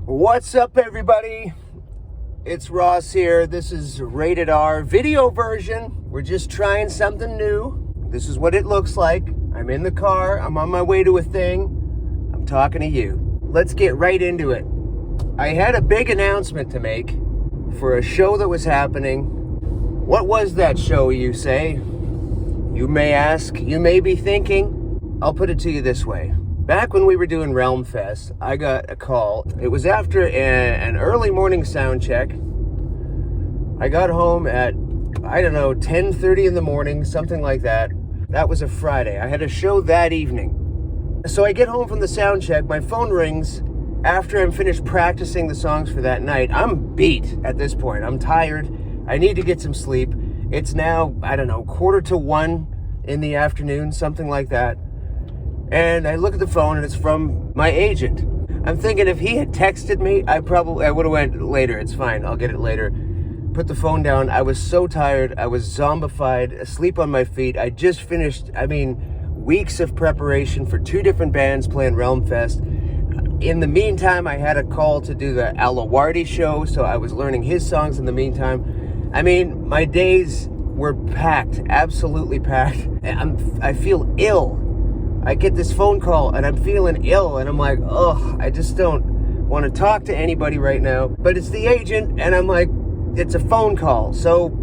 What's up, everybody? It's Ross here. This is Rated R video version. We're just trying something new. This is what it looks like. I'm in the car. I'm on my way to a thing. I'm talking to you. Let's get right into it. I had a big announcement to make for a show that was happening. What was that show, you say? You may ask. You may be thinking. I'll put it to you this way. Back when we were doing Realm Fest, I got a call. It was after an early morning sound check. I got home at, 10:30 in the morning, something like that. That was a Friday. I had a show that evening. So I get home from the sound check. My phone rings after I'm finished practicing the songs for that night. I'm beat at this point. I'm tired. I need to get some sleep. It's now, 1:45 in the afternoon, something like that. And I look at the phone and it's from my agent. I'm thinking if he had texted me, I would have went later. It's fine. I'll get it later. Put the phone down. I was so tired. I was zombified, asleep on my feet. I just finished, weeks of preparation for 2 different bands playing Realm Fest. In the meantime, I had a call to do the Alawardi show, so I was learning his songs in the meantime. My days were packed, absolutely packed. I feel ill. I get this phone call and I'm feeling ill and I'm like, I just don't want to talk to anybody right now. But it's the agent and I'm like, it's a phone call. So,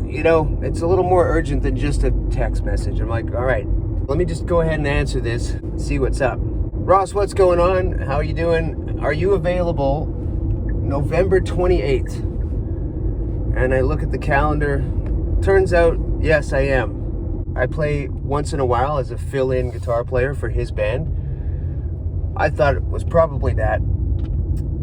it's a little more urgent than just a text message. I'm like, all right, let me just go ahead and answer this, see what's up. Ross, what's going on? How are you doing? Are you available November 28th? And I look at the calendar. Turns out, yes, I am. I play once in a while as a fill-in guitar player for his band. I thought it was probably that.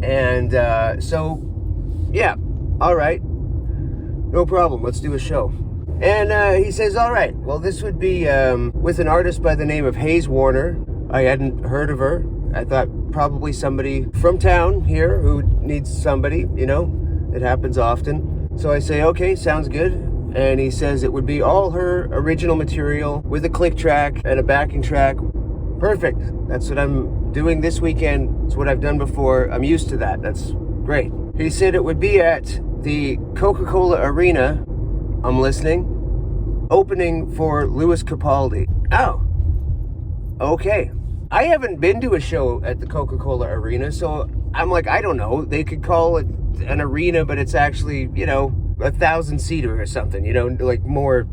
And yeah, all right. No problem. Let's do a show. And he says, all right, well, this would be with an artist by the name of Hayes'd. I hadn't heard of her. I thought probably somebody from town here who needs somebody, it happens often. So I say, okay, sounds good. And he says it would be all her original material with a click track and a backing track. Perfect. That's what I'm doing this weekend. It's what I've done before. I'm used to that. That's great. He said it would be at the Coca-Cola Arena. I'm listening. Opening for Lewis Capaldi. Oh, okay. I haven't been to a show at the Coca-Cola Arena, so I'm like, I don't know. They could call it an arena, but it's actually, 1,000-seater or something, like more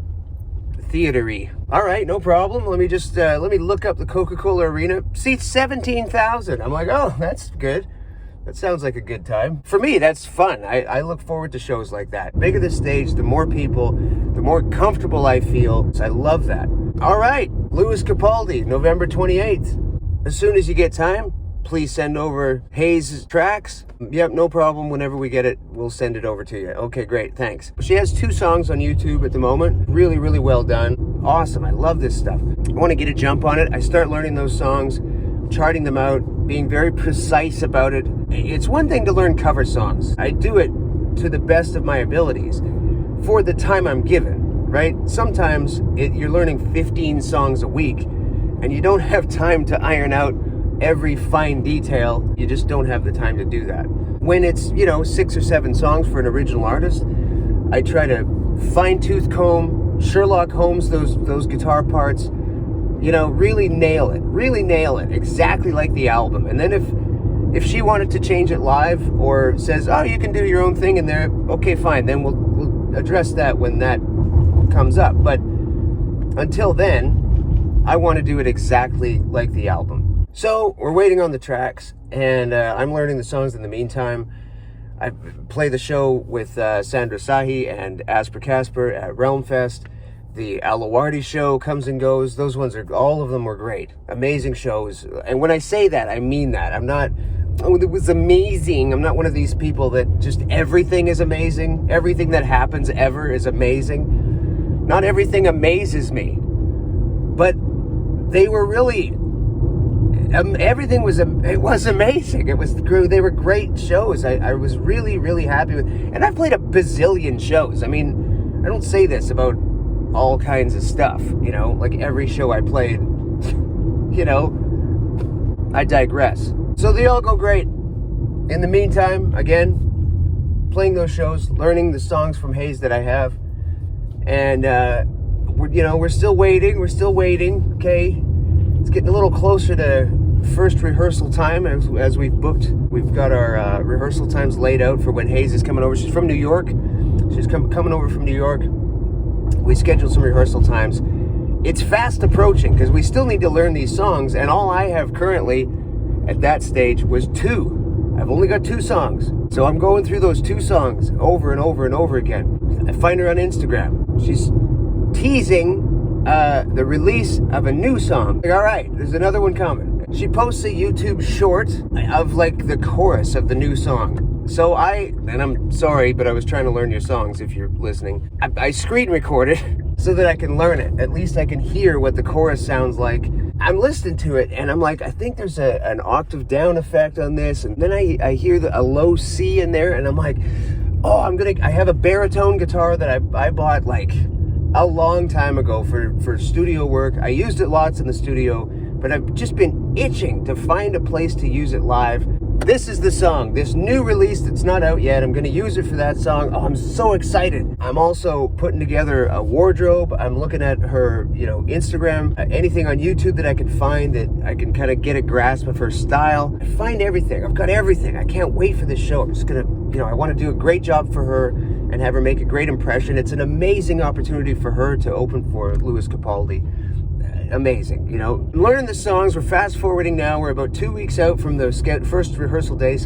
theater-y. All right, no problem. Let me just, let me look up the Coca-Cola Arena. Seats 17,000. I'm like, oh, that's good. That sounds like a good time. For me, that's fun. I look forward to shows like that. The bigger the stage, the more people, the more comfortable I feel. So I love that. All right, Lewis Capaldi, November 28th. As soon as you get time, please send over Hayes' tracks. Yep, no problem. Whenever we get it, we'll send it over to you. Okay, great. Thanks. She has 2 songs on YouTube at the moment. Really, really well done. Awesome. I love this stuff. I want to get a jump on it. I start learning those songs, charting them out, being very precise about it. It's one thing to learn cover songs. I do it to the best of my abilities for the time I'm given, right? Sometimes you're learning 15 songs a week and you don't have time to iron out every fine detail. You just don't have the time to do that. When it's, 6 or 7 songs for an original artist, I try to fine-tooth comb, Sherlock Holmes those guitar parts, really nail it exactly like the album. And then if she wanted to change it live or says, oh, you can do your own thing in there, okay, fine, then we'll address that when that comes up. But until then, I want to do it exactly like the album. So we're waiting on the tracks, and I'm learning the songs in the meantime. I play the show with Sandra Sahi and Asper Casper at Realm Fest. The Alawardi show comes and goes. Those ones all of them were great. Amazing shows. And when I say that, I mean that. It was amazing. I'm not one of these people that just everything is amazing. Everything that happens ever is amazing. Not everything amazes me. But they were really... everything was amazing. They were great shows. I was really, really happy with, and I've played a bazillion shows. I don't say this about all kinds of stuff, like every show I played, I digress. So they all go great. in the meantime, again, playing those shows, learning the songs from Hayes that I have, and we're still waiting. Okay, it's getting a little closer to first rehearsal time as we've booked. We've got our rehearsal times laid out for when Hayes is coming over. She's from New York. She's coming over from New York. We scheduled some rehearsal times. It's fast approaching because we still need to learn these songs, and all I have currently at that stage was 2. I've only got 2 songs. So I'm going through those 2 songs over and over and over again. I find her on Instagram. She's teasing the release of a new song. Like, all right, there's another one coming. She posts a YouTube short of like the chorus of the new song. So and I'm sorry, but I was trying to learn your songs if you're listening. I screen recorded so that I can learn it. At least I can hear what the chorus sounds like. I'm listening to it and I'm like, I think there's an octave down effect on this. And then I hear a low C in there and I'm like, oh, I have a baritone guitar that I bought like a long time ago for studio work. I used it lots in the studio, but I've just been itching to find a place to use it live. This is the song, this new release that's not out yet. I'm going to use it for that song. Oh, I'm so excited. I'm also putting together a wardrobe. I'm looking at her, Instagram, anything on YouTube that I can find that I can kind of get a grasp of her style. I find everything. I've got everything. I can't wait for this show. I'm just going to, I want to do a great job for her and have her make a great impression. It's an amazing opportunity for her to open for Lewis Capaldi. Amazing, learning the songs. We're fast forwarding now. We're about 2 weeks out from the scheduled first rehearsal day.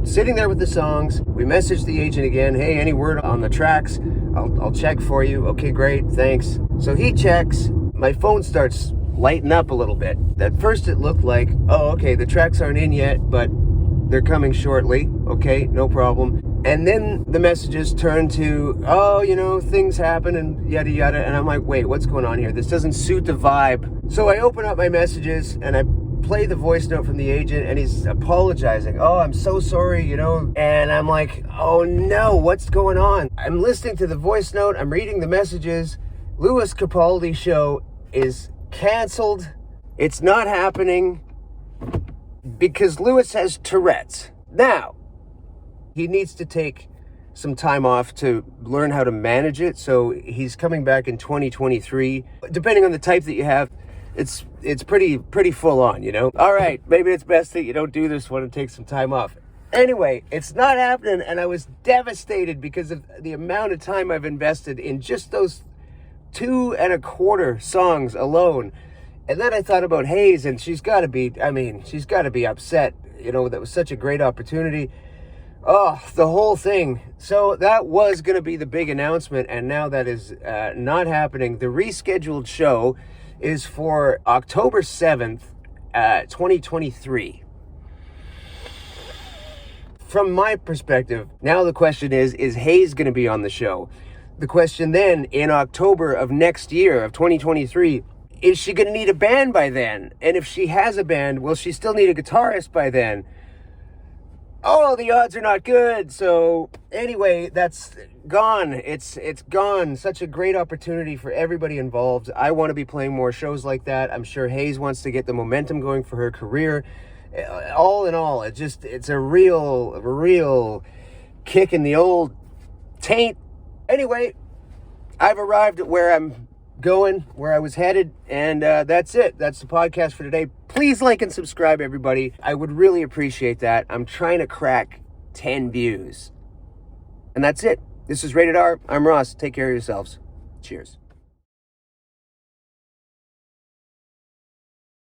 Sitting there with the songs. We messaged the agent again. Hey, any word on the tracks? I'll check for you. Okay, great, thanks. So he checks. My phone starts lighting up a little bit. At first it looked like, oh, okay, the tracks aren't in yet, but they're coming shortly. Okay, no problem. And then the messages turn to, oh, things happen and yada yada. And I'm like, wait, what's going on here? This doesn't suit the vibe. So I open up my messages and I play the voice note from the agent and he's apologizing. Oh, I'm so sorry, And I'm like, oh no, what's going on? I'm listening to the voice note. I'm reading the messages. Lewis Capaldi show is canceled. It's not happening because Lewis has Tourette's. Now, he needs to take some time off to learn how to manage it. So he's coming back in 2023. Depending on the type that you have, it's pretty full on, All right, maybe it's best that you don't do this one and take some time off. Anyway, it's not happening, and I was devastated because of the amount of time I've invested in just those 2.25 songs alone. And then I thought about Hayes, and she's got to be upset. That was such a great opportunity. Oh, the whole thing. So that was going to be the big announcement, and now that is not happening. The rescheduled show is for October 7th, 2023. From my perspective, now the question is Hayes going to be on the show? The question then, in October of next year, of 2023, is she going to need a band by then? And if she has a band, will she still need a guitarist by then? Oh, the odds are not good. So anyway, that's gone. It's gone. Such a great opportunity for everybody involved. I want to be playing more shows like that. I'm sure Hayes wants to get the momentum going for her career. All in all, it's a real kick in the old taint. Anyway, I've arrived at where I'm going, where I was headed, and that's it. That's the podcast for today. Please like and subscribe, everybody. I would really appreciate that. I'm trying to crack 10 views. And that's it. This is Rated R. I'm Ross. Take care of yourselves. Cheers.